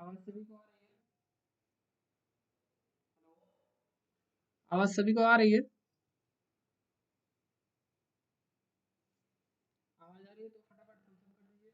आवाज सभी को आ रही है? आवाज सभी को आ रही है? आवाज आ रही है तो फटाफट थम्स अप कर दीजिए।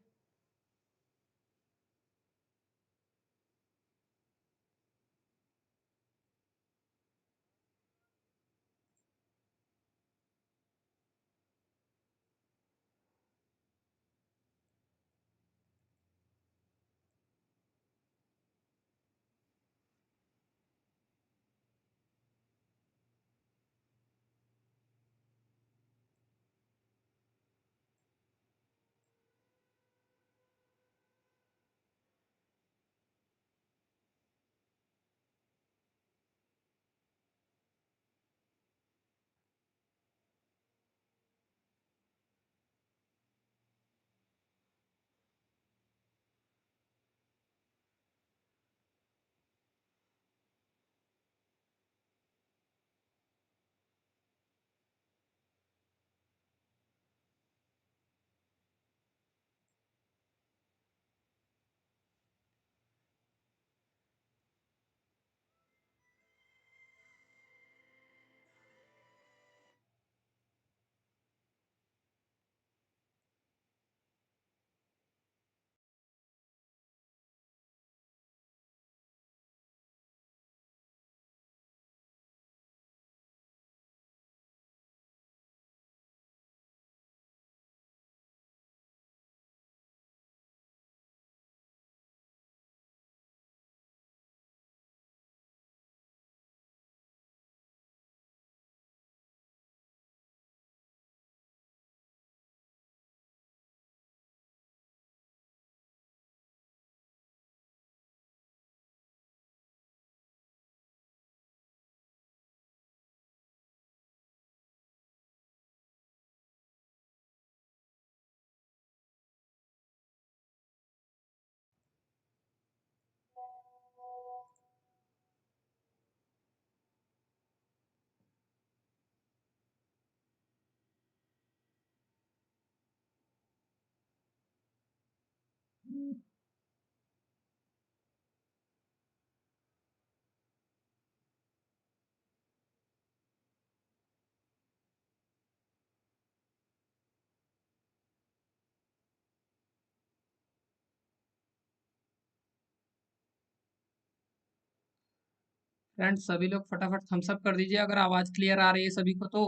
फ्रेंड्स सभी लोग फटाफट थम्स अप कर दीजिए अगर आवाज क्लियर आ रही है सभी को तो।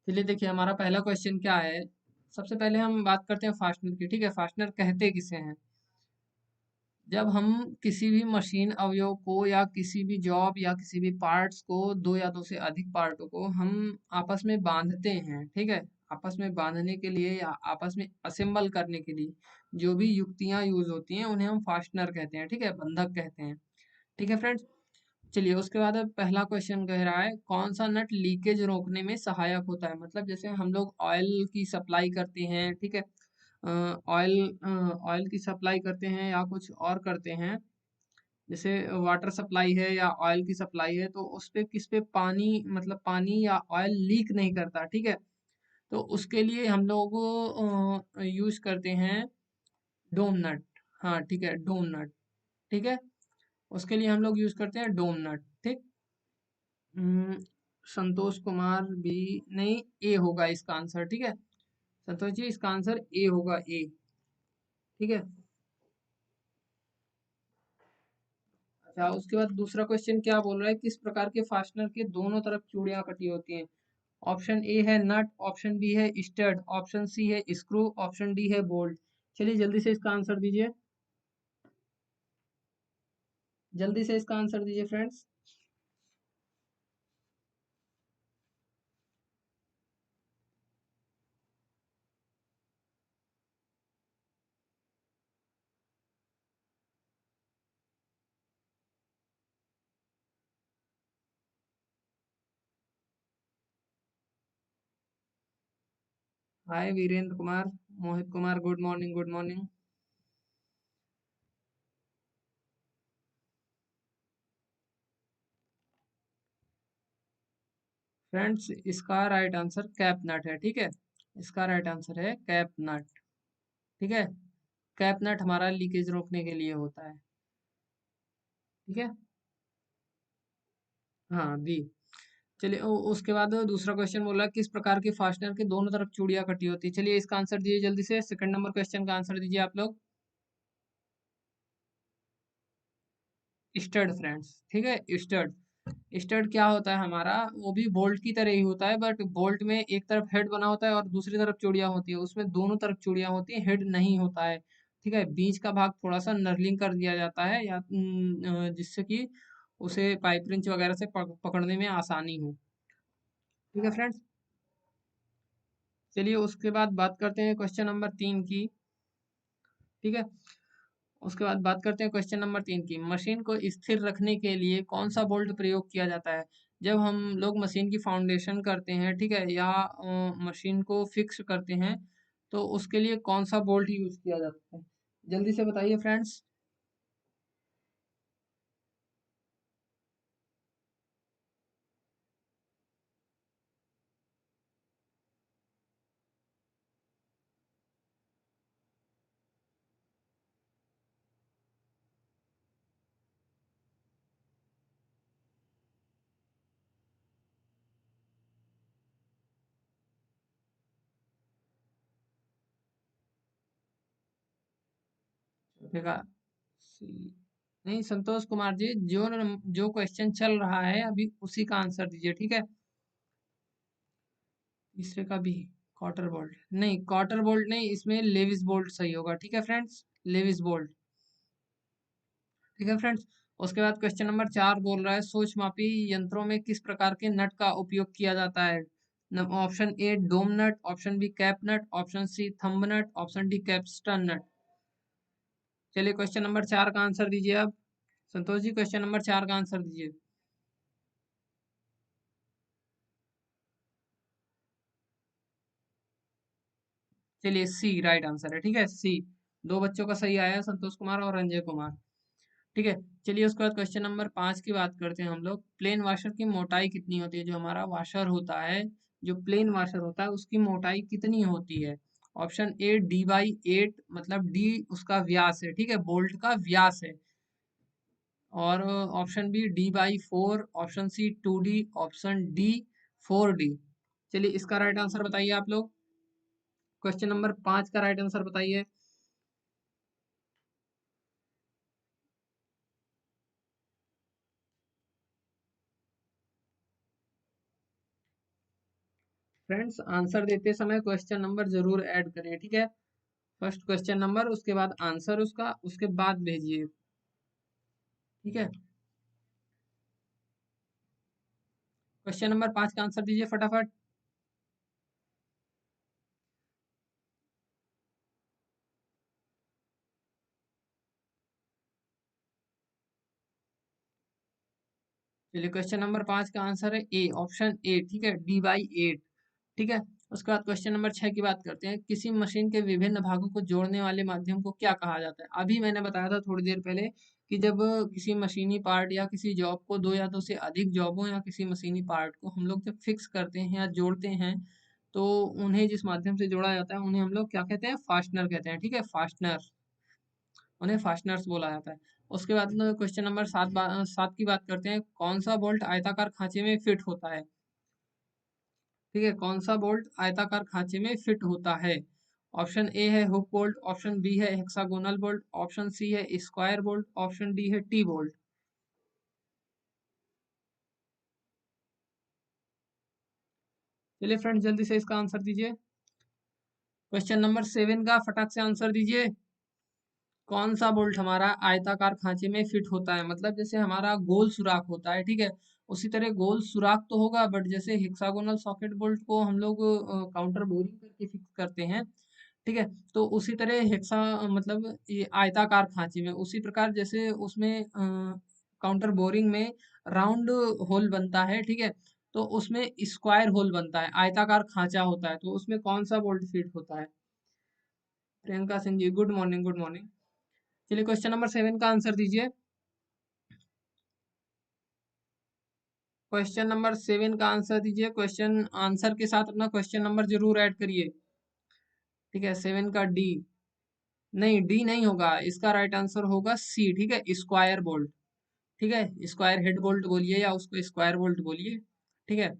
चलिए देखिए हमारा पहला क्वेश्चन क्या है। सबसे पहले हम बात करते हैं फास्टनर की। ठीक है, फास्टनर कहते किसे हैं? जब हम किसी भी मशीन अवयव को या किसी भी जॉब या किसी भी पार्ट्स को, दो या दो से अधिक पार्टों को हम आपस में बांधते हैं, ठीक है, आपस में बांधने के लिए या आपस में असेंबल करने के लिए जो भी युक्तियां यूज होती हैं उन्हें हम फास्टनर कहते हैं, ठीक है, बंधक कहते हैं। ठीक है फ्रेंड्स। चलिए उसके बाद अब पहला क्वेश्चन कह रहा है कौन सा नट लीकेज रोकने में सहायक होता है। मतलब जैसे हम लोग ऑयल की सप्लाई करते हैं, ठीक है, ऑयल ऑयल की सप्लाई करते हैं या कुछ और करते हैं, जैसे वाटर सप्लाई है या ऑयल की सप्लाई है, तो उस पे किस पे पानी, मतलब पानी या ऑयल लीक नहीं करता, ठीक है, तो उसके लिए हम लोग यूज करते हैं डोम नट। हाँ ठीक है, डोम नट। ठीक है, उसके लिए हम लोग यूज करते हैं डोम नट। ठीक। हम्म, संतोष कुमार भी नहीं, ए होगा इसका आंसर। ठीक है संतोष जी, इसका आंसर ए होगा, ए। ठीक है। अच्छा उसके बाद दूसरा क्वेश्चन क्या बोल रहा है, किस प्रकार के फास्टनर के दोनों तरफ चूड़ियां कटी होती हैं। ऑप्शन ए है नट, ऑप्शन बी है स्टड, ऑप्शन सी है स्क्रू, ऑप्शन डी है बोल्ट। चलिए जल्दी से इसका आंसर दीजिए, जल्दी से इसका आंसर दीजिए friends. Hi Virendra Kumar, Mohit Kumar, good morning, good morning. Friends इसका राइट आंसर कैप नट है। ठीक है, इसका राइट आंसर है कैप नट। ठीक है, कैप नट हमारा लीकेज रोकने के लिए होता है। ठीक है, हाँ बी। चलिए उसके बाद दूसरा क्वेश्चन बोला किस प्रकार के फास्टनर के दोनों तरफ चूड़ियां कटी होती है। चलिए इसका आंसर दीजिए जल्दी से, सेकंड नंबर क्वेश्चन का आंसर दीजिए आप लोग। स्टड फ्रेंड्स, ठीक है, स्टड। स्टड क्या होता है हमारा, वो भी बोल्ट की तरह ही होता है, बट बोल्ट में एक तरफ हेड बना होता है और दूसरी तरफ चूड़ियां होती है, उसमें दोनों तरफ चूड़ियां होती है, हेड नहीं होता है। ठीक है, बीच का भाग थोड़ा सा नर्लिंग कर दिया जाता है या जिससे कि उसे पाइप रिंच वगैरह से पकड़ने में आसानी हो। ठीक है फ्रेंड्स, चलिए उसके बाद बात करते हैं क्वेश्चन नंबर 3 की। ठीक है, उसके बाद बात करते हैं क्वेश्चन नंबर 3 की। मशीन को स्थिर रखने के लिए कौन सा बोल्ट प्रयोग किया जाता है। जब हम लोग मशीन की फाउंडेशन करते हैं, ठीक है, या मशीन को फिक्स करते हैं, तो उसके लिए कौन सा बोल्ट यूज किया जाता है, जल्दी से बताइए फ्रेंड्स। देखा नहीं संतोष कुमार जी, जो क्वेश्चन चल रहा है अभी उसी का आंसर दीजिए। ठीक है, तीसरे का भी क्वार्टर बोल्ट नहीं, क्वार्टर बोल्ट नहीं, इसमें लेविस बोल्ट सही होगा। ठीक है फ्रेंड्स, लेविस बोल्ट। ठीक है फ्रेंड्स, उसके बाद क्वेश्चन नंबर 4 बोल रहा है सूक्ष्ममापी यंत्रों में किस प्रकार के नट का उपयोग किया जाता है। Option A dome nut, option B cap nut, option C thumb nut, option D capstan nut. चलिए क्वेश्चन नंबर 4 का आंसर दीजिए आप। संतोष जी क्वेश्चन नंबर 4 का आंसर दीजिए। चलिए सी राइट आंसर है। ठीक है, सी। दो बच्चों का सही आया, संतोष कुमार और रंजय कुमार। ठीक है, चलिए उसके बाद क्वेश्चन नंबर 5 की बात करते हैं हम लोग। प्लेन वाशर की मोटाई कितनी होती है। जो हमारा वाशर होता है, जो प्लेन वाशर होता है, उसकी मोटाई कितनी होती है। ऑप्शन ए D/8, मतलब डी उसका व्यास है, ठीक है, बोल्ट का व्यास है। और option B D/4, option C 2D, option D 4D। चलिए इसका राइट आंसर बताइए आप लोग। क्वेश्चन नंबर 5 का राइट आंसर बताइए। फ्रेंड्स आंसर देते समय क्वेश्चन नंबर जरूर ऐड करें। ठीक है, फर्स्ट क्वेश्चन नंबर, उसके बाद आंसर उसका, उसके बाद भेजिए। ठीक है, क्वेश्चन नंबर 5 का आंसर दीजिए फटाफट। चलिए क्वेश्चन नंबर 5 का आंसर है ए, ऑप्शन ए। ठीक है, D/8। ठीक है, उसके बाद क्वेश्चन नंबर 6 की बात करते हैं। किसी मशीन के विभिन्न भागों को जोड़ने वाले माध्यम को क्या कहा जाता है। अभी मैंने बताया था थोड़ी देर पहले कि जब किसी मशीनी पार्ट या किसी जॉब को, दो या दो से अधिक जॉबों या किसी मशीनी पार्ट को हम लोग जब फिक्स करते हैं या जोड़ते हैं, तो उन्हें जिस माध्यम से जोड़ा जाता है उन्हें हम लोग क्या कहते हैं, फास्टनर कहते हैं। ठीक है, फास्टनर, उन्हें फास्टनर्स बोला जाता है। उसके बाद क्वेश्चन नंबर 7 की बात करते हैं। कौन सा बोल्ट आयताकार खांचे में फिट होता है। ठीक है, कौन सा बोल्ट आयताकार खांचे में फिट होता है। ऑप्शन ए है हुक बोल्ट, ऑप्शन बी है हेक्सागोनल बोल्ट, ऑप्शन सी है स्क्वायर बोल्ट, ऑप्शन डी है टी बोल्ट। चलिए फ्रेंड्स जल्दी से इसका आंसर दीजिए। क्वेश्चन नंबर 7 का फटाक से आंसर दीजिए। कौन सा बोल्ट हमारा आयताकार खांचे में फिट होता है, मतलब जैसे हमारा गोल सुराख होता है, ठीक है, उसी तरह गोल सुराख तो होगा, बट जैसे हेक्सागोनल सॉकेट बोल्ट को हम लोग काउंटर बोरिंग करके फिक्स करते हैं, ठीक है, तो उसी तरह हेक्सा मतलब ये आयताकार खांचे में, उसी प्रकार जैसे उसमें काउंटर बोरिंग में राउंड होल बनता है, ठीक है, तो उसमें स्क्वायर होल बनता है, आयताकार खांचा होता है, तो उसमें कौन सा बोल्ट फिट होता है। Priyanka Singh ji good morning, good morning. चलिए क्वेश्चन नंबर 7 का आंसर दीजिए। क्वेश्चन नंबर 7 का आंसर दीजिए। क्वेश्चन आंसर के साथ अपना क्वेश्चन नंबर जरूर ऐड करिए। ठीक है, 7 का डी। नहीं, डी नहीं होगा, इसका राइट आंसर होगा सी। ठीक है, स्क्वायर बोल्ट। ठीक है, स्क्वायर हेड बोल्ट बोलिए या उसको स्क्वायर बोल्ट बोलिए। ठीक है।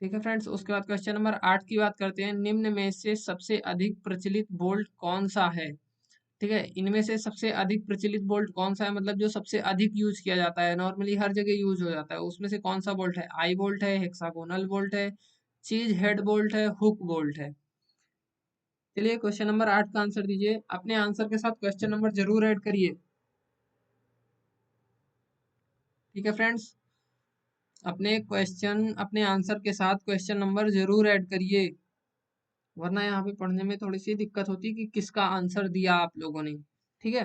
ठीक है फ्रेंड्स, उसके बाद क्वेश्चन नंबर 8 की बात करते हैं। निम्न में से सबसे अधिक प्रचलित बोल्ट कौन सा है? ठीक है, इनमें से सबसे अधिक प्रचलित बोल्ट कौन सा है, मतलब जो सबसे अधिक यूज किया जाता है, नॉर्मली हर जगह यूज हो जाता है, उसमें से कौन सा बोल्ट है? आई बोल्ट है, हेक्सागोनल बोल्ट है, चीज हेड बोल्ट है, हुक बोल्ट है? चलिए क्वेश्चन नंबर 8 का आंसर दीजिए। अपने आंसर के साथ क्वेश्चन नंबर जरूर ऐड करिए। ठीक है फ्रेंड्स, अपने आंसर के साथ क्वेश्चन नंबर जरूर ऐड करिए, वरना यहाँ पे पढ़ने में थोड़ी सी दिक्कत होती है कि किसका आंसर दिया आप लोगों ने। ठीक है।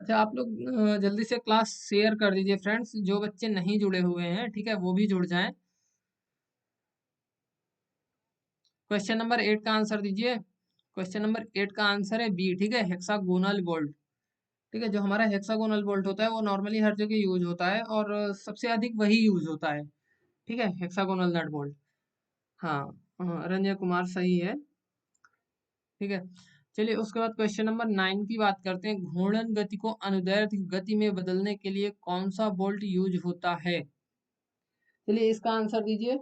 अच्छा, आप लोग जल्दी से क्लास शेयर कर दीजिए फ्रेंड्स, जो बच्चे नहीं जुड़े हुए हैं, ठीक है, वो भी जुड़ जाएं। क्वेश्चन नंबर 8 का आंसर दीजिए। क्वेश्चन नंबर 8 का आंसर है बी। ठीक है, हेक्सागोनल बोल्ट। ठीक है, जो हमारा हेक्सागोनल बोल्ट होता है वो नॉर्मली हर जगह यूज होता है, और सबसे अधिक वही यूज होता है। ठीक है, हेक्सागोनल नट बोल्ट। हाँ, रंजय कुमार सही है। ठीक है। चलिए उसके बाद क्वेश्चन नंबर 9 की बात करते हैं। घूर्णन गति को अनुदैर्ध्य गति में बदलने के लिए कौन सा बोल्ट यूज होता है? चलिए इसका आंसर दीजिए।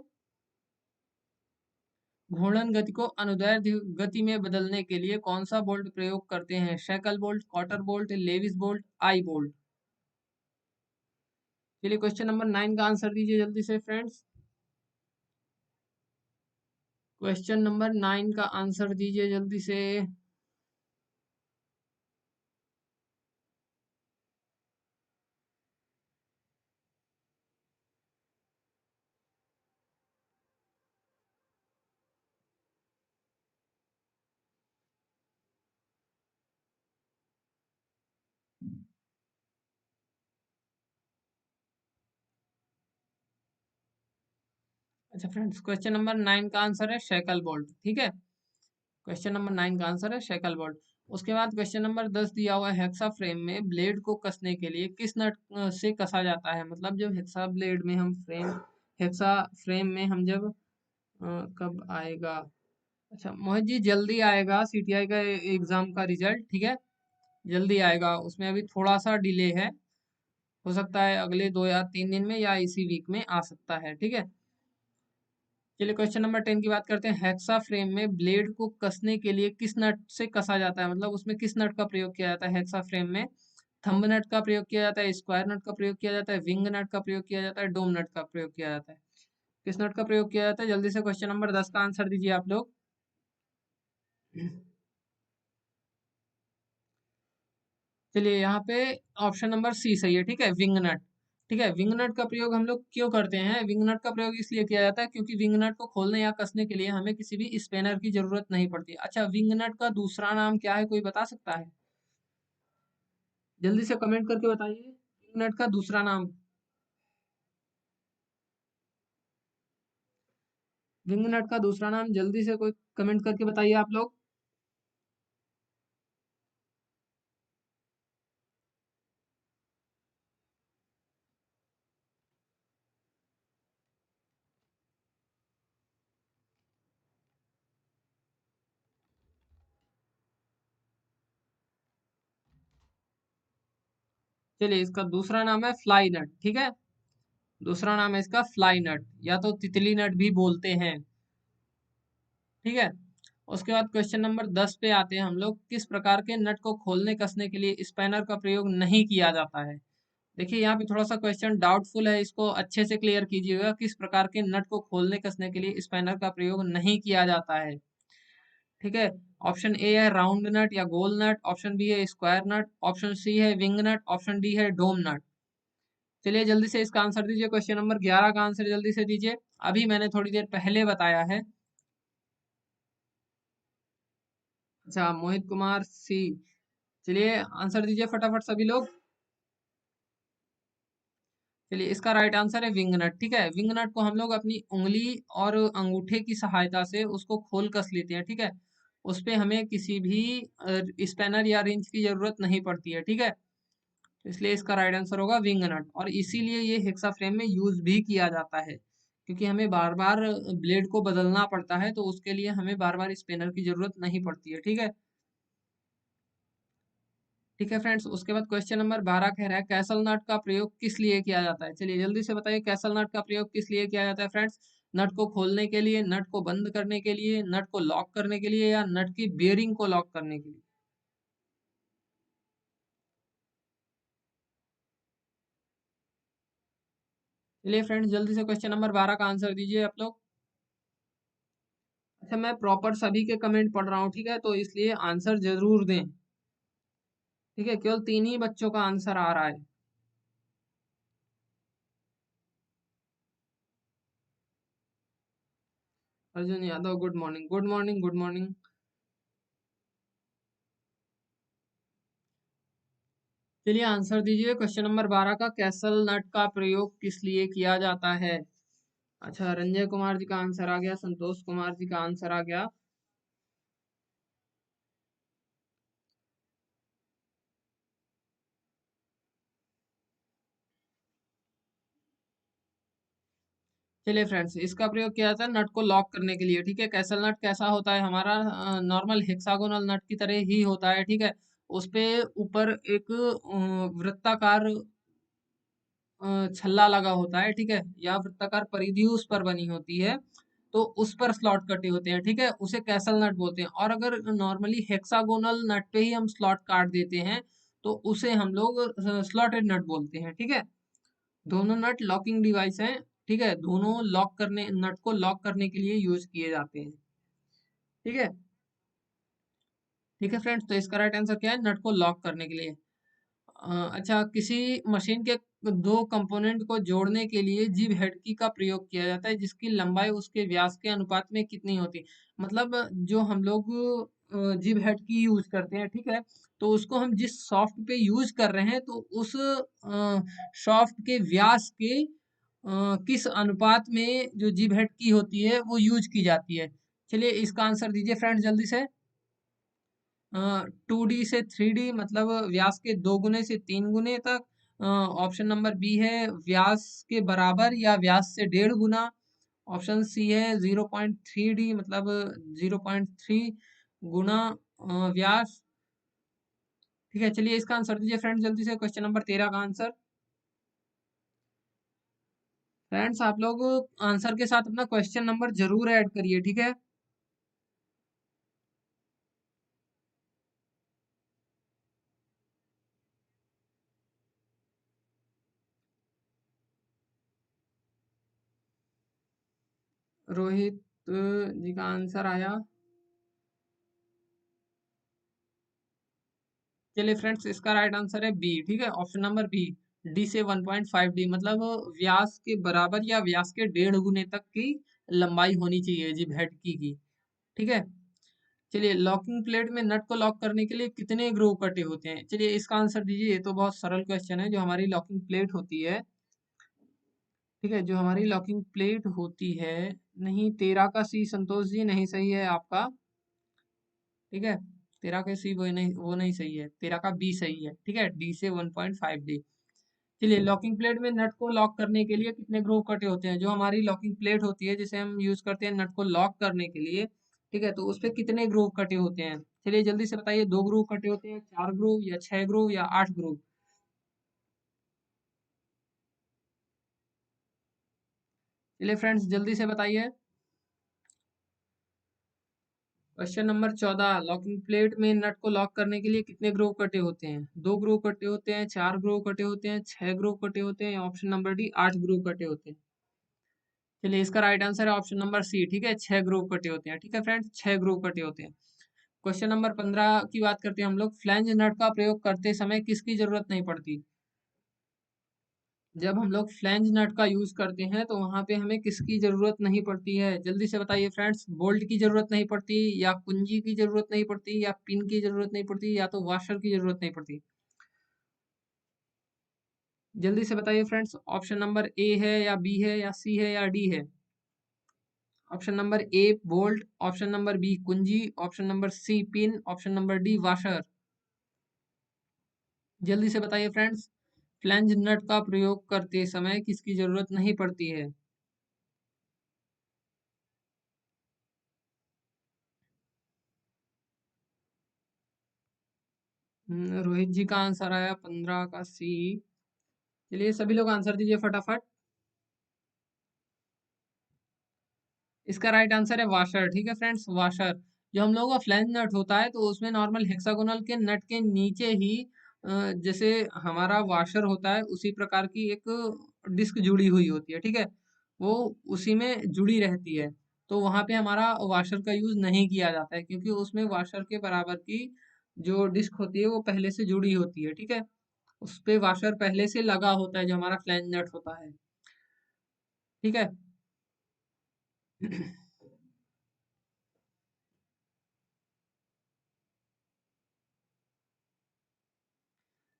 घूर्णन गति को अनुदैर्ध्य गति में बदलने के लिए कौन सा बोल्ट प्रयोग करते हैं? Shackle bolt, cotter bolt, lewis bolt, eye bolt? चलिए क्वेश्चन नंबर 9 का आंसर दीजिए जल्दी से फ्रेंड्स। क्वेश्चन नंबर 9 का आंसर दीजिए जल्दी से। अच्छा फ्रेंड्स, क्वेश्चन नंबर 9 का आंसर है शेकल बोल्ट। ठीक है, क्वेश्चन नंबर 9 का आंसर है शेकल बोल्ट। उसके बाद क्वेश्चन नंबर 10 दिया हुआ है, हेक्सा फ्रेम में ब्लेड को कसने के लिए किस नट से कसा जाता है? मतलब जब हेक्सा ब्लेड में हम हेक्सा फ्रेम में हम जब कब आएगा? अच्छा मोहित जी, जल्दी आएगा सीटीआई का एग्जाम का रिजल्ट। ठीक है, जल्दी आएगा, उसमें अभी थोड़ा सा डिले है, हो सकता है अगले 2 या 3 दिन में या इसी वीक में आ सकता है। ठीक है। चलिए क्वेश्चन नंबर 10 की बात करते हैं। हेक्सा फ्रेम में ब्लेड को कसने के लिए किस नट से कसा जाता है, मतलब उसमें किस नट का प्रयोग किया जाता है? हेक्सा फ्रेम में थंब नट का प्रयोग किया जाता है, स्क्वायर नट का प्रयोग किया जाता है, विंग नट का प्रयोग किया जाता है, डोम नट का प्रयोग किया जाता है? किस नट का प्रयोग किया जाता है? जल्दी से क्वेश्चन नंबर 10 का आंसर दीजिए आप लोग। चलिए यहाँ पे ऑप्शन नंबर सी सही है। ठीक है, विंग नट। ठीक है, विंग नट का प्रयोग हम लोग क्यों करते हैं? विंग नट का प्रयोग इसलिए किया जाता है क्योंकि विंग नट को खोलने या कसने के लिए हमें किसी भी स्पेनर की जरूरत नहीं पड़ती। अच्छा, विंग नट का दूसरा नाम क्या है, कोई बता सकता है? जल्दी से कमेंट करके बताइए, विंग नट का दूसरा नाम। विंग नट का दूसरा नाम जल्दी से कोई कमेंट करके बताइए आप लोग। चलिए इसका दूसरा नाम है फ्लाई नट। ठीक है, दूसरा नाम है इसका फ्लाई नट, या तो तितली नट भी बोलते हैं। ठीक है। उसके बाद क्वेश्चन नंबर 10 पे आते हैं हम लोग। किस प्रकार के नट को खोलने कसने के लिए स्पैनर का प्रयोग नहीं किया जाता है? देखिए यहाँ पे थोड़ा सा क्वेश्चन डाउटफुल है, इसको अच्छे से क्लियर कीजिएगा। किस प्रकार के नट को खोलने कसने के लिए स्पैनर का प्रयोग नहीं किया जाता है? ठीक है, ऑप्शन ए है राउंड नट या गोल नट, ऑप्शन बी है स्क्वायर नट, ऑप्शन सी है विंग नट, ऑप्शन डी है डोम नट? चलिए जल्दी से इसका आंसर दीजिए। क्वेश्चन नंबर 11 का आंसर जल्दी से दीजिए, अभी मैंने थोड़ी देर पहले बताया है। अच्छा, मोहित कुमार सी। चलिए आंसर दीजिए फटाफट सभी लोग। चलिए इसका राइट आंसर है विंग नट। ठीक है, विंग नट को हम लोग अपनी उंगली और अंगूठे की सहायता से उसको खोल कस लेते हैं। ठीक है, उस पे हमें किसी भी स्पैनर या रिंच की जरूरत नहीं पड़ती है। ठीक है, तो इसलिए इसका राइट आंसर होगा विंग नट। और इसीलिए ये हेक्सा फ्रेम में यूज भी किया जाता है, क्योंकि हमें बार बार ब्लेड को बदलना पड़ता है, तो उसके लिए हमें बार बार स्पिनर की जरूरत नहीं पड़ती है। ठीक है, ठीक है फ्रेंड्स, उसके बाद क्वेश्चन नंबर 12 कह रहा है कैसल नट का प्रयोग किस लिए किया जाता है। चलिए जल्दी से बताइए कैसल नट का प्रयोग किस लिए किया जाता है फ्रेंड्स। नट को खोलने के लिए, नट को बंद करने के लिए, नट को लॉक करने के लिए, या नट की बेयरिंग को लॉक करने के लिए। चलिए फ्रेंड्स जल्दी से क्वेश्चन नंबर 12 का आंसर दीजिए आप लोग। अच्छा, मैं प्रॉपर सभी के कमेंट पढ़ रहा हूँ, ठीक है, तो इसलिए आंसर जरूर दें। ठीक है, केवल 3 ही बच्चों का आंसर आ रहा है। Arjun Yadav, good morning, good morning, good morning. चलिए आंसर दीजिए क्वेश्चन नंबर 12 का, कैसल नट का प्रयोग किस लिए किया जाता है। अच्छा, रंजय कुमार जी का आंसर आ गया, संतोष कुमार जी का आंसर आ गया। चलिए फ्रेंड्स, इसका प्रयोग किया जाता है नट को लॉक करने के लिए। ठीक है, कैसल नट कैसा होता है, हमारा नॉर्मल हेक्सागोनल नट की तरह ही होता है। ठीक है, उस पे ऊपर एक वृत्ताकार छल्ला लगा होता है। ठीक है, या वृत्ताकार परिधि उस पर बनी होती है, तो उस पर स्लॉट कटे होते हैं। ठीक है, उसे कैसल नट बोलते हैं। और अगर नॉर्मली हेक्सागोनल नट पे ही हम स्लॉट काट देते हैं, तो उसे हम लोग स्लॉटेड नट बोलते हैं। ठीक है, दोनों नट लॉकिंग डिवाइस हैं। ठीक है, दोनों लॉक करने, नट को लॉक करने के लिए यूज किए जाते हैं। ठीक है, ठीक है फ्रेंड्स, तो इसका राइट आंसर क्या है, नट को लॉक करने के लिए। अच्छा, किसी मशीन के दो कंपोनेंट को जोड़ने के लिए जिब हेडकी का प्रयोग किया जाता है, जिसकी लंबाई उसके व्यास के अनुपात में कितनी होती है। मतलब जो हम लोग जिब हेडकी यूज करते हैं, ठीक है, तो उसको हम जिस सॉफ्ट पे यूज कर रहे हैं, तो उस सॉफ्ट के व्यास के किस अनुपात में जो जिब हेडकी होती है वो यूज की जाती है। चलिए इसका आंसर दीजिए फ्रेंड्स जल्दी से। 2D से 3D, मतलब व्यास के 2 गुने से 3 गुने तक। ऑप्शन नंबर बी है व्यास के बराबर या व्यास से 1.5 गुना। ऑप्शन सी है 0.3D, मतलब 0.3 गुना व्यास। ठीक है, चलिए इसका आंसर दीजिए फ्रेंड्स जल्दी से, क्वेश्चन नंबर 13 का आंसर। फ्रेंड्स आप लोग आंसर के साथ अपना क्वेश्चन नंबर जरूर ऐड करिए। ठीक है, रोहित जी का आंसर आया। चलिए फ्रेंड्स, इसका राइट आंसर है बी। ठीक है, ऑप्शन नंबर बी, डी से 1.5D, मतलब व्यास के बराबर या व्यास के 1.5 गुने तक की लंबाई होनी चाहिए जिब हेड की। ठीक है, चलिए लॉकिंग प्लेट में नट को लॉक करने के लिए कितने ग्रूव कटे होते हैं। चलिए इसका आंसर दीजिए, ये तो बहुत सरल क्वेश्चन है। जो हमारी लॉकिंग प्लेट होती है, ठीक है, जो हमारी लॉकिंग प्लेट होती है, नहीं, 13 का सी संतोष जी नहीं सही है आपका। ठीक है, 13 का सी वो नहीं सही है, 13 का बी सही है। ठीक है, डी से 1.5D। चलिए लॉकिंग प्लेट में नट को लॉक करने के लिए कितने ग्रूव कटे होते हैं। जो हमारी लॉकिंग प्लेट होती है, जिसे हम यूज करते हैं नट को लॉक करने के लिए, ठीक है, तो उस पे कितने ग्रूव कटे होते हैं। चलिए जल्दी से बताइए, 2 ग्रूव कटे होते हैं, 4 ग्रूव, या 6 ग्रूव, या 8 ग्रूव। चलिए फ्रेंड्स जल्दी से बताइए। क्वेश्चन नंबर 14, लॉकिंग प्लेट में नट को लॉक करने के लिए कितने ग्रूव कटे होते हैं। 2 ग्रूव कटे होते हैं, 4 ग्रूव कटे होते हैं, 6 ग्रूव कटे होते हैं, ऑप्शन नंबर डी 8 ग्रूव कटे होते हैं। चलिए इसका राइट आंसर है ऑप्शन नंबर सी। ठीक है, 6 ग्रुप कटे होते हैं। ठीक है फ्रेंड्स, 6 ग्रुप कटे होते हैं। क्वेश्चन नंबर 15 की बात करते हैं हम लोग, फ्लैंज नट का प्रयोग करते समय किसकी जरूरत नहीं पड़ती। जब हम लोग फ्लैंज नट का यूज करते हैं, तो वहां पे हमें किसकी जरूरत नहीं पड़ती है। जल्दी से बताइए फ्रेंड्स, बोल्ट की जरूरत नहीं पड़ती, या कुंजी की जरूरत नहीं पड़ती, या पिन की जरूरत नहीं पड़ती, या तो वॉशर की जरूरत नहीं पड़ती। जल्दी से बताइए फ्रेंड्स, ऑप्शन नंबर ए है या बी है या सी है या डी है? Option number A bolt, option number B कुंजी, option number C pin, option number D washer. जल्दी से बताइए फ्रेंड्स, फ्लैंज नट का प्रयोग करते समय किसकी जरूरत नहीं पड़ती है? रोहित जी का आंसर आया 15 का सी। चलिए सभी लोग आंसर दीजिए फटाफट। इसका राइट आंसर है वाशर। ठीक है फ्रेंड्स, वाशर। जो हम लोगों का फ्लैंज नट होता है तो उसमें नॉर्मल हेक्सागोनल के नट के नीचे ही जैसे हमारा वाशर होता है उसी प्रकार की एक डिस्क जुड़ी हुई होती है। ठीक है, वो उसी में जुड़ी रहती है। तो वहां पे हमारा वाशर का यूज नहीं किया जाता है क्योंकि उसमें वाशर के बराबर की जो डिस्क होती है वो पहले से जुड़ी होती है। ठीक है, उस पे वाशर पहले से लगा होता है जो हमारा फ्लैंज नट होता है। ठीक है।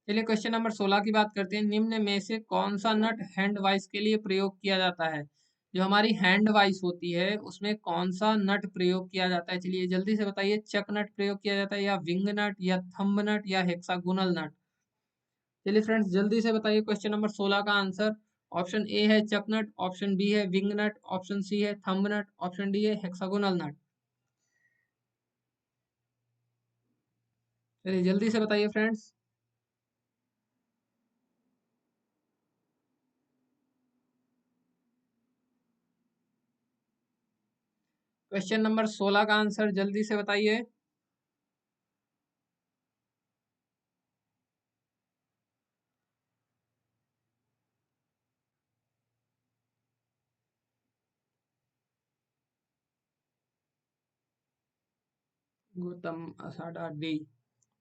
चलिए क्वेश्चन नंबर 16 की बात करते हैं। निम्न में से कौन सा नट हैंड वाइस के लिए प्रयोग किया जाता है? जो हमारी हैंड वाइस होती है उसमें कौन सा नट प्रयोग किया जाता है? चलिए जल्दी से बताइए, चक नट प्रयोग किया जाता है या विंग नट या थंब नट या हेक्सागोनल नट? चलिए फ्रेंड्स जल्दी से बताइए क्वेश्चन नंबर 16 का आंसर। ऑप्शन ए है चक नट, ऑप्शन बी है विंग नट, ऑप्शन सी है थंब नट, ऑप्शन डी है हेक्सागोनल नट। चलिए जल्दी से बताइए फ्रेंड्स। क्वेश्चन नंबर 16 का आंसर जल्दी से बताइए। गौतम असाडा डी।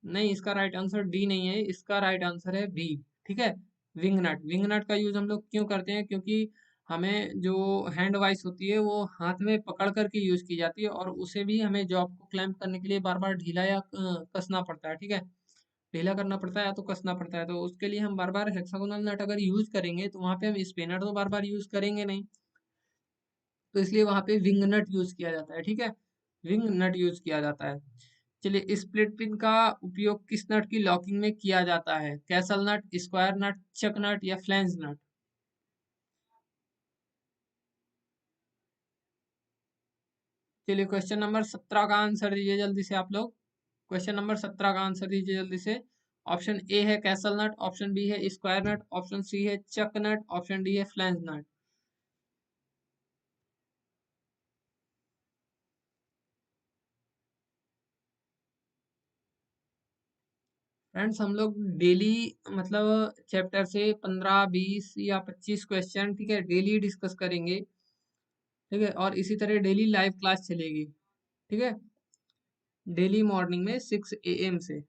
नहीं, इसका राइट आंसर डी नहीं है, इसका राइट आंसर है बी। ठीक है, विंग नट। विंग नट का यूज हम लोग क्यों करते हैं? क्योंकि हमें जो हैंड वाइस होती है वो हाथ में पकड़ करके यूज की जाती है और उसे भी हमें जॉब को क्लैंप करने के लिए बार बार ढीला या कसना पड़ता है। ठीक है, ढीला करना पड़ता है या तो कसना पड़ता है, तो उसके लिए हम बार बार हेक्सागोनल नट अगर यूज करेंगे तो वहां पे हम स्पिनर तो बार बार यूज करेंगे नहीं, तो इसलिए वहां पे विंग नट यूज किया जाता है। ठीक है, विंग नट यूज किया जाता है। चलिए, स्प्लिट पिन का उपयोग किस नट की लॉकिंग में किया जाता है? कैसल नट, स्क्वायर नट, चक नट या फ्लैंज नट? चलिए क्वेश्चन नंबर 17 का आंसर दीजिए जल्दी से आप लोग। क्वेश्चन नंबर 17 का आंसर दीजिए जल्दी से। ऑप्शन ए है कैसल नट, ऑप्शन बी है स्क्वायर नट, ऑप्शन सी है चक नट, ऑप्शन डी है फ्लैंज नट। फ्रेंड्स हम लोग डेली मतलब चैप्टर से 15 20 या 25 क्वेश्चन, ठीक है, डेली डिस्कस करेंगे। ठीक है, और इसी तरह डेली लाइव क्लास चलेगी। ठीक है, डेली मॉर्निंग में 6 AM से।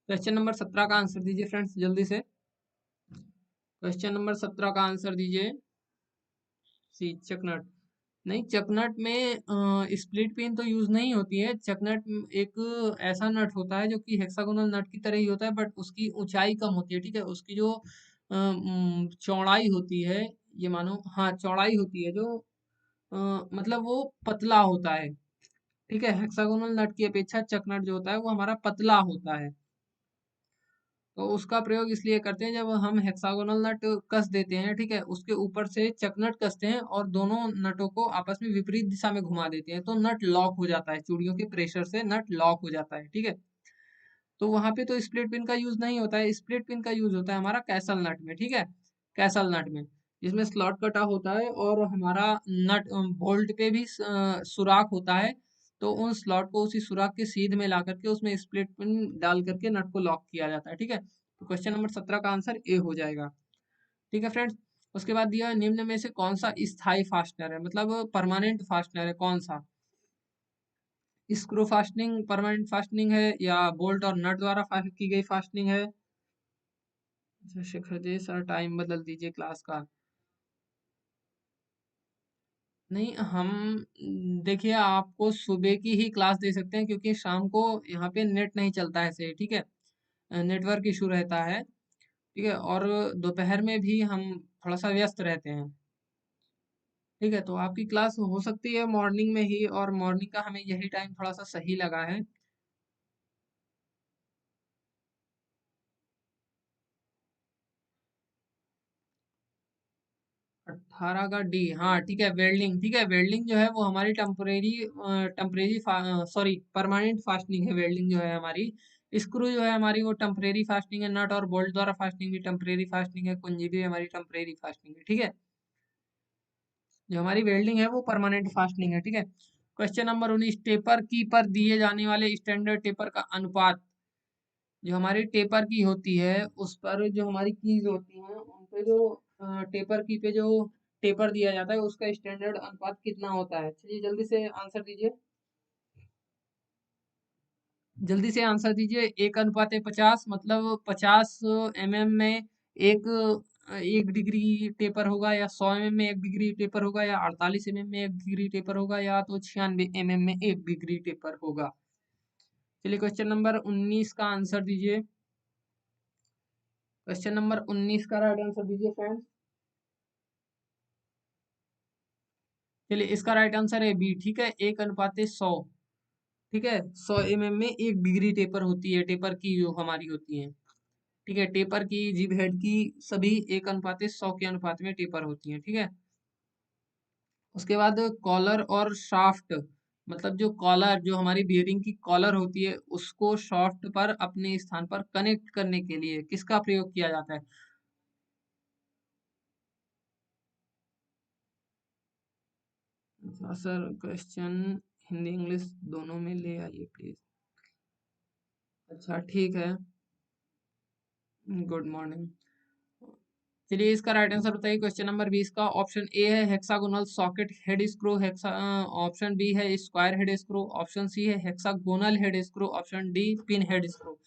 क्वेश्चन नंबर 17 का आंसर दीजिए फ्रेंड्स जल्दी से। क्वेश्चन नंबर 17 का आंसर दीजिए। सी चकनट। नहीं, चकनट में स्प्लिट पिन तो यूज नहीं होती है। चकनट एक ऐसा नट होता है जो कि हेक्सागोनल नट की तरह ही होता है, बट उसकी ऊंचाई कम होती है। ठीक है, उसकी जो चौड़ाई होती है, ये मानो, हाँ चौड़ाई होती है जो मतलब वो पतला होता है। ठीक है, हेक्सागोनल नट की अपेक्षा चकनट जो होता है वो हमारा पतला होता है। तो उसका प्रयोग इसलिए करते हैं जब हम हेक्सागोनल नट कस देते हैं, ठीक है, उसके ऊपर से चकनट कसते हैं और दोनों नटों को आपस में विपरीत दिशा में घुमा देते हैं तो नट लॉक हो जाता है, चूड़ियों के प्रेशर से नट लॉक हो जाता है। ठीक है, तो वहां पे तो स्प्लिट पिन का यूज नहीं होता है, स्प्लिट पिन का यूज होता है हमारा कैसल नट में। ठीक है, कैसल नट में जिसमें स्लॉट कटा होता है और हमारा नट बोल्ट पे भी सुराख होता है, तो उन स्लॉट को उसी सुराख के सीध में ला करके उसमें स्प्लिट पिन डाल करके नट को लॉक किया जाता है। ठीक है, तो क्वेश्चन नंबर 17 का आंसर ए हो जाएगा। ठीक है फ्रेंड्स, उसके बाद दिया निम्न में से कौन सा स्थायी फास्टनर है, मतलब परमानेंट फास्टनर है कौन सा? स्क्रू फास्टनिंग परमानेंट फास्टनिंग है या बोल्ट और नट द्वारा की गई फास्टनिंग है? अच्छा, शेखर जी सर टाइम बदल दीजिए क्लास का। नहीं, हम देखिए आपको सुबह की ही क्लास दे सकते हैं, क्योंकि शाम को यहाँ पे नेट नहीं चलता है सही, ठीक है। नेटवर्क इशू रहता है, ठीक है। और दोपहर में भी हम थोड़ा सा व्यस्त रहते हैं, ठीक है। तो आपकी क्लास हो सकती है मॉर्निंग में ही, और मॉर्निंग का हमें यही टाइम थोड़ा सा सही लगा है। 18 का डी, हाँ ठीक है, वेल्डिंग, ठीक है। वेल्डिंग जो है वो हमारी temporary temporary sorry permanent fastening है। वेल्डिंग जो है हमारी, स्क्रू जो है हमारी वो टेम्परेरी फास्टनिंग है। नट और बोल्ट द्वारा फास्टनिंग भी टेम्परेरी फास्टनिंग है, कुंजी भी हमारी टेम्परेरी फास्टनिंग है, ठीक है। जो हमारी वेल्डिंग है वो परमानेंट फास्टनिंग है, ठीक है। क्वेश्चन नंबर 19, टेपर की पर दिए जाने वाले स्टैंडर्ड टेपर का अनुपात। जो हमारी टेपर की होती है उस पर जो हमारी कीज होती हैं उन पे जो टेपर की पे जो टेपर दिया जाता है उसका स्टैंडर्ड अनुपात कितना होता है? चलिए जल्दी से आंसर दीजिए, जल्दी से आंसर दीजिए। 1:50, मतलब 50 mm में एक 1 डिग्री टेपर होगा, या 100 mm में 1 डिग्री टेपर होगा, या 48 mm में 1 डिग्री टेपर होगा, या तो 96 mm में 1 डिग्री टेपर होगा। चलिए क्वेश्चन नंबर 19 का आंसर दीजिए। क्वेश्चन नंबर 19 का राइट आंसर दीजिए फ्रेंड्स। चलिए इसका राइट आंसर है बी, ठीक है, 1:100, ठीक है। 100 mm में 1 डिग्री टेपर होती है, टेपर की जो हमारी होती है, ठीक है। टेपर की जिब हेड की सभी 1:100 के अनुपात में टेपर होती है, ठीक है। उसके बाद कॉलर और शाफ्ट, मतलब जो कॉलर, जो हमारी बियरिंग की कॉलर होती है उसको शाफ्ट पर अपने स्थान पर कनेक्ट करने के लिए किसका प्रयोग किया जाता है? अच्छा सर, क्वेश्चन हिंदी इंग्लिश दोनों में ले आइए प्लीज। अच्छा ठीक है, गुड मॉर्निंग। चलिए इसका राइट आंसर बताइए। क्वेश्चन नंबर 20 का ऑप्शन ए है hexagonal socket head screw, hexa option B है square head screw, option C है hexagonal head screw, option D pin head screw.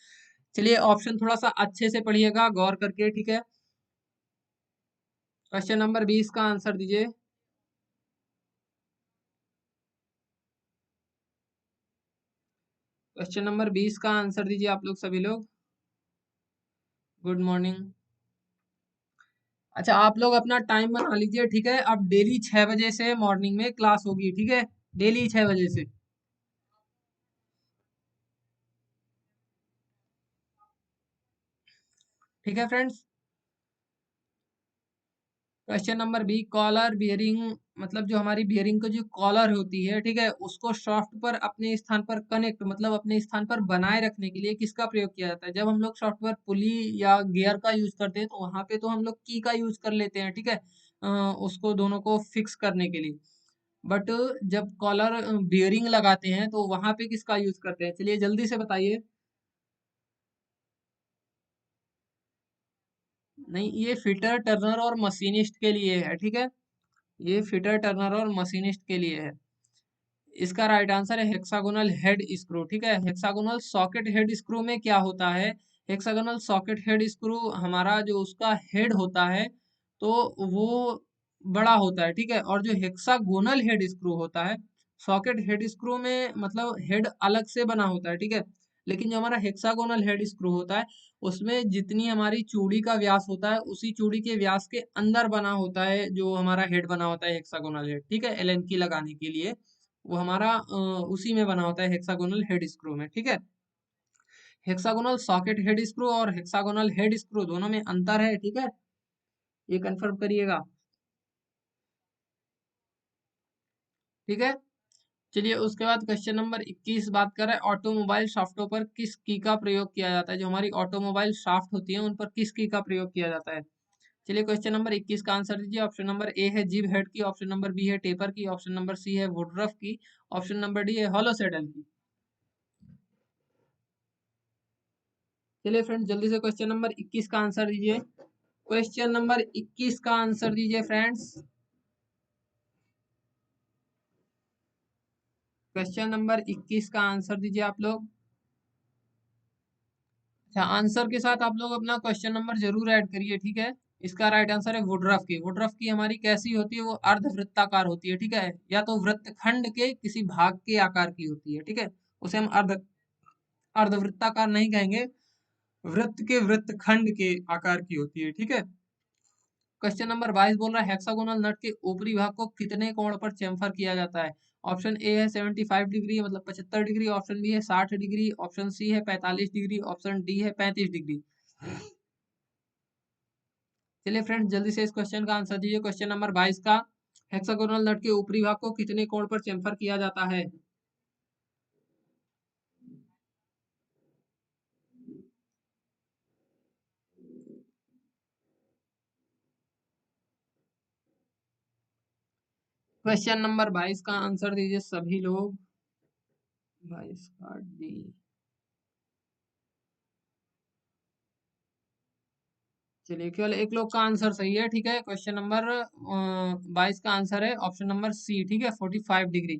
चलिए ऑप्शन थोड़ा सा अच्छे से पढ़िएगा गौर करके, ठीक है। क्वेश्चन नंबर 20 का आंसर दीजिए। क्वेश्चन नंबर 20 का आंसर दीजिए आप लोग सभी लोग। Good morning. अच्छा आप लोग अपना टाइम बना लीजिए, ठीक है। अब डेली 6 बजे से मॉर्निंग में क्लास होगी, ठीक है, डेली 6 बजे से, ठीक है friends. Question number B, collar bearing, मतलब जो हमारी बियरिंग को जो कॉलर होती है, ठीक है, उसको शाफ्ट पर अपने स्थान पर कनेक्ट, मतलब अपने स्थान पर बनाए रखने के लिए किसका प्रयोग किया जाता है? जब हम लोग सॉफ्टवेयर पुली या गियर का यूज करते हैं तो वहां पे तो हम लोग की का यूज कर लेते हैं, ठीक है, उसको दोनों को फिक्स करने के लिए। बट जब कॉलर बियरिंग लगाते हैं तो वहां पे किसका यूज करते हैं? चलिए जल्दी से बताइए। नहीं, ये फिटर टर्नर और मशीनिस्ट के लिए है, ठीक है। ये फिटर टर्नर और मशीनिस्ट के लिए है। इसका राइट आंसर है हेक्सागोनल हेड स्क्रू, ठीक है। हेक्सागोनल सॉकेट हेड स्क्रू में क्या होता है? हेक्सागोनल सॉकेट हेड स्क्रू हमारा जो उसका हेड होता है तो वो बड़ा होता है, ठीक है। और जो हेक्सागोनल हेड स्क्रू होता है, सॉकेट हेड स्क्रू में मतलब हेड अलग से बना होता है, ठीक है। लेकिन जो हमारा हेक्सागोनल हेड स्क्रू होता है उसमें जितनी हमारी चूड़ी का व्यास होता है उसी चूड़ी के व्यास के अंदर बना होता है जो हमारा हेड बना होता है, हेक्सागोनल हेड, ठीक है, एलन की लगाने के लिए। वो हमारा उसी में बना होता है, हेक्सागोनल हेड स्क्रू में, ठीक है। हेक्सागोनल सॉकेट हेड स्क्रू और हेक्सागोनल हेड स्क्रू दोनों में अंतर है, ठीक है, ये कंफर्म करिएगा, ठीक है। चलिए उसके बाद क्वेश्चन नंबर 21 बात कर रहे हैं ऑटोमोबाइल शाफ्टों पर किस की का प्रयोग किया जाता है? जो हमारी ऑटोमोबाइल शाफ्ट होती है उन पर किस की का प्रयोग किया जाता है? चलिए क्वेश्चन नंबर 21 का आंसर दीजिए। ऑप्शन नंबर ए है जिब हेड की, ऑप्शन नंबर बी है टेपर की, ऑप्शन नंबर सी है वुडरफ की, ऑप्शन नंबर डी है हॉलो सेडल की। चलिए फ्रेंड जल्दी से क्वेश्चन नंबर 21 का आंसर दीजिए। क्वेश्चन नंबर 21 का आंसर दीजिए फ्रेंड्स। क्वेश्चन नंबर 21 का आंसर दीजिए आप लोग। अच्छा आंसर के साथ आप लोग अपना क्वेश्चन नंबर जरूर ऐड करिए, ठीक है। इसका राइट आंसर है वुडरफ की। वुडरफ की हमारी कैसी होती है, वो अर्धवृत्ताकार होती है, ठीक है, या तो वृत्तखंड के किसी भाग के आकार की होती है, ठीक है, उसे हम अर्धवृत्ताकार नहीं कहेंगे, वृत्त के वृत्तखंड के आकार की होती है, ठीक है। क्वेश्चन नंबर 22 बोल रहा है हेक्सागोनल नट के ऊपरी भाग को कितने कोण पर चेम्फर किया जाता है। ऑप्शन ए है 75 डिग्री, मतलब 75 डिग्री, ऑप्शन बी है 60 डिग्री, ऑप्शन सी है 45 डिग्री, ऑप्शन डी है 35 डिग्री। चलिए फ्रेंड्स, जल्दी से इस क्वेश्चन का आंसर दीजिए। क्वेश्चन नंबर 22 का, हेक्सागोनल नट के ऊपरी भाग को कितने कोण पर चेम्फर किया जाता है। क्वेश्चन नंबर 22 का आंसर दीजिए सभी लोग। 22 का डी। चलिए, केवल एक लोग का आंसर सही है, ठीक है। क्वेश्चन नंबर 22 का आंसर है ऑप्शन नंबर सी, ठीक है, 45 डिग्री।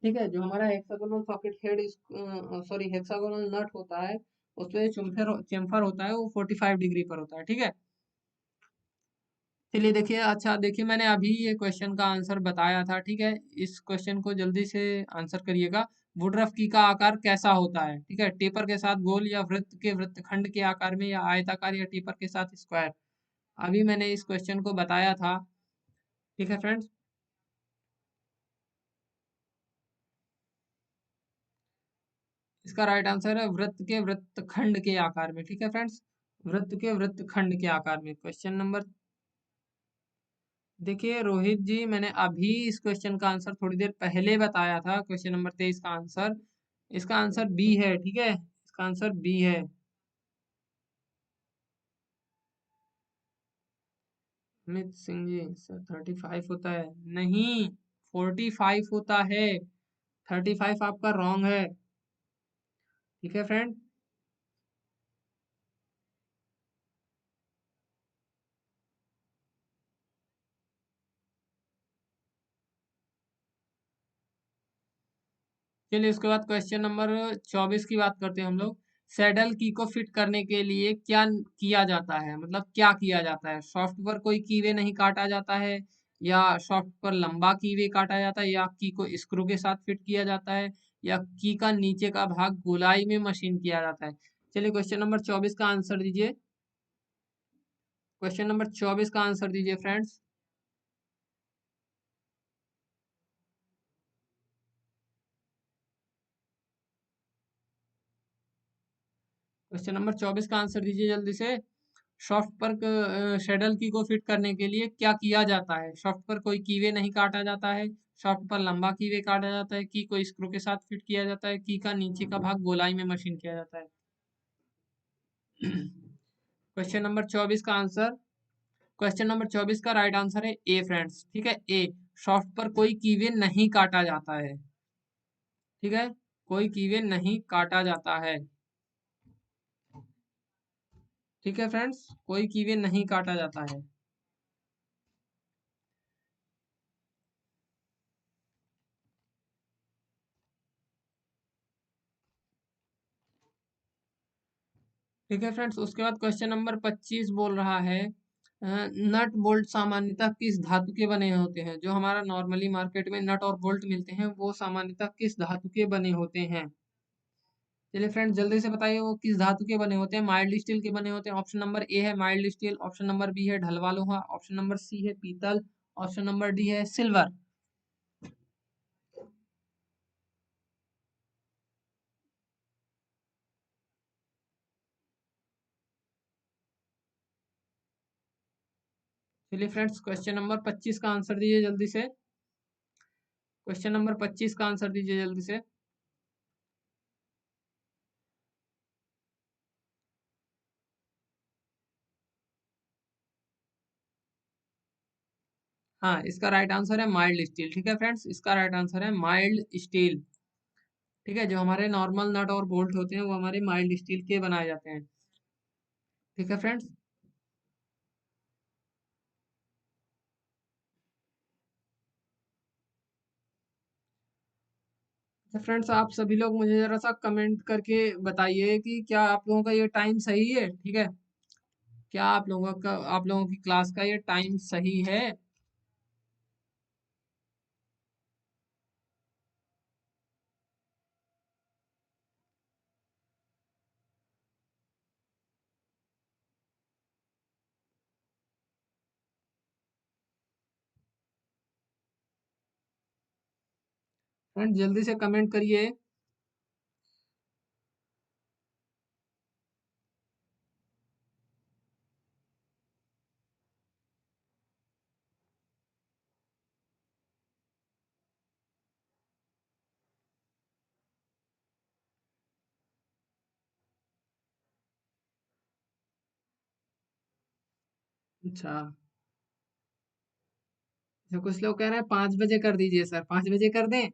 ठीक है, जो हमारा hexagonal socket head, sorry hexagonal nut होता है, उसमें चेम्फर चेम्फर होता है, वो 45 डिग्री पर होता है, ठीक है। चलिए देखिए, अच्छा देखिए, मैंने अभी ये क्वेश्चन का आंसर बताया था, ठीक है। इस क्वेश्चन को जल्दी से आंसर करिएगा। वुडरफ की का आकार कैसा होता है, ठीक है, टेपर के साथ गोल, या वृत्त के वृत्तखंड के आकार में, या आयताकार, या टेपर के साथ स्क्वायर। अभी मैंने इस क्वेश्चन को बताया था, ठीक है फ्रेंड्स। इसका राइट आंसर है वृत्त के वृत्तखंड के आकार में, ठीक है फ्रेंड्स, वृत्त के वृत्तखंड के आकार में। क्वेश्चन नंबर, देखिए रोहित जी, मैंने अभी इस क्वेश्चन का आंसर थोड़ी देर पहले बताया था, क्वेश्चन नंबर 23 का आंसर। इसका आंसर बी है, ठीक है, इसका आंसर बी है। अमित सिंह जी, सर 35 होता है, नहीं, 45 होता है। 35 आपका रॉन्ग है, ठीक है फ्रेंड। चलिए, उसके बाद क्वेश्चन नंबर 24 की बात करते हैं हम लोग। सैडल की को फिट करने के लिए क्या किया जाता है, मतलब क्या किया जाता है। सॉफ्ट पर कोई कीवे नहीं काटा जाता है, या सॉफ्ट पर लंबा कीवे काटा जाता है, या की को स्क्रू के साथ फिट किया जाता है, या की का नीचे का भाग गोलाई में मशीन किया जाता है। चलिए, क्वेश्चन नंबर 24 का आंसर दीजिए। क्वेश्चन नंबर 24 का आंसर दीजिए फ्रेंड्स। क्वेश्चन नंबर 24 का आंसर दीजिए जल्दी से। सॉफ्ट पर शेडल की को फिट करने के लिए क्या किया जाता है। सॉफ्ट पर कोई कीवे नहीं काटा जाता है, सॉफ्ट पर लंबा कीवे काटा जाता है, की को स्क्रू के साथ फिट किया जाता है, की का नीचे का भाग गोलाई में मशीन किया जाता है। क्वेश्चन नंबर 24 का आंसर, क्वेश्चन नंबर 24 का राइट आंसर है ए फ्रेंड्स, ठीक है, ए। सॉफ्ट पर कोई कीवे नहीं काटा जाता है, ठीक है, कोई कीवे नहीं काटा जाता है, ठीक है फ्रेंड्स, कोई कीवे नहीं काटा जाता है। ठीक है फ्रेंड्स, उसके बाद क्वेश्चन नंबर 25 बोल रहा है नट बोल्ट सामान्यतः किस धातु के बने होते हैं। जो हमारा नॉर्मली मार्केट में नट और बोल्ट मिलते हैं, वो सामान्यतः किस धातु के बने होते हैं। चलिए फ्रेंड्स, जल्दी से बताइए वो किस धातु के बने होते हैं। माइल्ड स्टील के बने होते हैं। ऑप्शन नंबर ए है mild steel, option number B है ढलवा लोहा, ऑप्शन नंबर सी है पीतल, ऑप्शन नंबर डी है सिल्वर। चलिए फ्रेंड्स, क्वेश्चन नंबर 25 का आंसर दीजिए जल्दी से। क्वेश्चन नंबर 25 का आंसर दीजिए जल्दी से। हाँ, इसका राइट आंसर है माइल्ड स्टील, ठीक है फ्रेंड्स, इसका राइट आंसर है माइल्ड स्टील। ठीक है, जो हमारे नॉर्मल नट और बोल्ट होते हैं, वो हमारे माइल्ड स्टील के बनाए जाते हैं, ठीक है फ्रेंड्स। तो फ्रेंड्स, आप सभी लोग मुझे जरा सा कमेंट करके बताइए कि क्या आप लोगों का ये टाइम सही है, ठीक है। क्या आप लोगों की क्लास का ये टाइम सही है? फ्रेंड जल्दी से कमेंट करिए। अच्छा, तो कुछ लोग कह रहे हैं 5 बजे कर दीजिए सर, 5 बजे कर दें?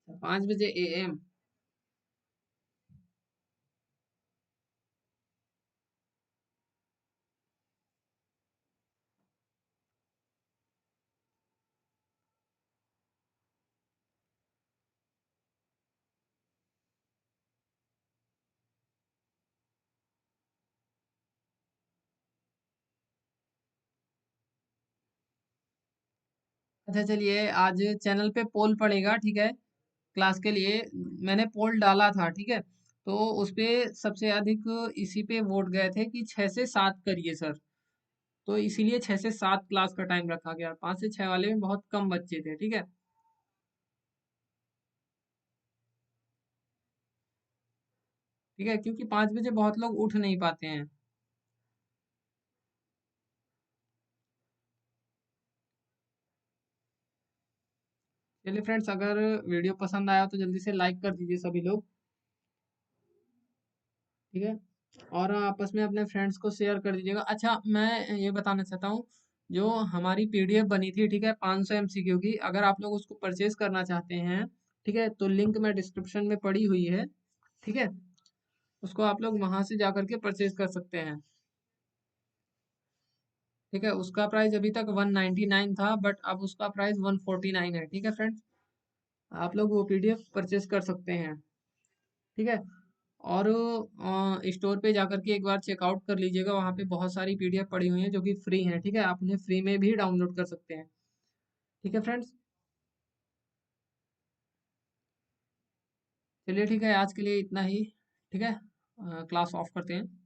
5 बजे AM। अच्छा चलिए, आज चैनल पे पोल पड़ेगा, ठीक है? क्लास के लिए मैंने पोल डाला था, ठीक है? तो उस पे सबसे अधिक इसी पे वोट गए थे कि 6 से 7 करिए सर। तो इसीलिए 6 से 7 क्लास का टाइम रखा गया। 5 से 6 वाले में बहुत कम बच्चे थे, ठीक है? ठीक है, क्योंकि 5 बजे बहुत लोग उठ नहीं पाते हैं। चलिए फ्रेंड्स, अगर वीडियो पसंद आया तो जल्दी से लाइक कर दीजिए सभी लोग, ठीक है? और आपस में अपने फ्रेंड्स को शेयर कर दीजिएगा। अच्छा, मैं ये बताना चाहता हूँ, जो हमारी पीडीएफ बनी थी, ठीक है, 500 MCQ की, अगर आप लोग उसको परचेज करना चाहते हैं, ठीक है, तो लिंक मैं डिस्क्रिप्शन में पड़ी हुई है, ठीक है? उसको आप लोग वहां से जा करके परचेज कर सकते हैं, ठीक है? उसका प्राइस अभी तक 199 था, बट अब उसका प्राइस 149 है, ठीक है फ्रेंड्स? आप लोग वो पीडीएफ परचेज कर सकते हैं, ठीक है? और स्टोर पे जाकर के एक बार चेकआउट कर लीजिएगा, वहाँ पे बहुत सारी पीडीएफ पड़ी हुई हैं जो कि फ्री हैं, ठीक है? आप उन्हें फ्री में भी डाउनलोड कर सकते हैं, ठीक है फ्रेंड्स? चलिए ठीक है, आज के लिए इतना ही, ठीक है? क्लास ऑफ करते हैं।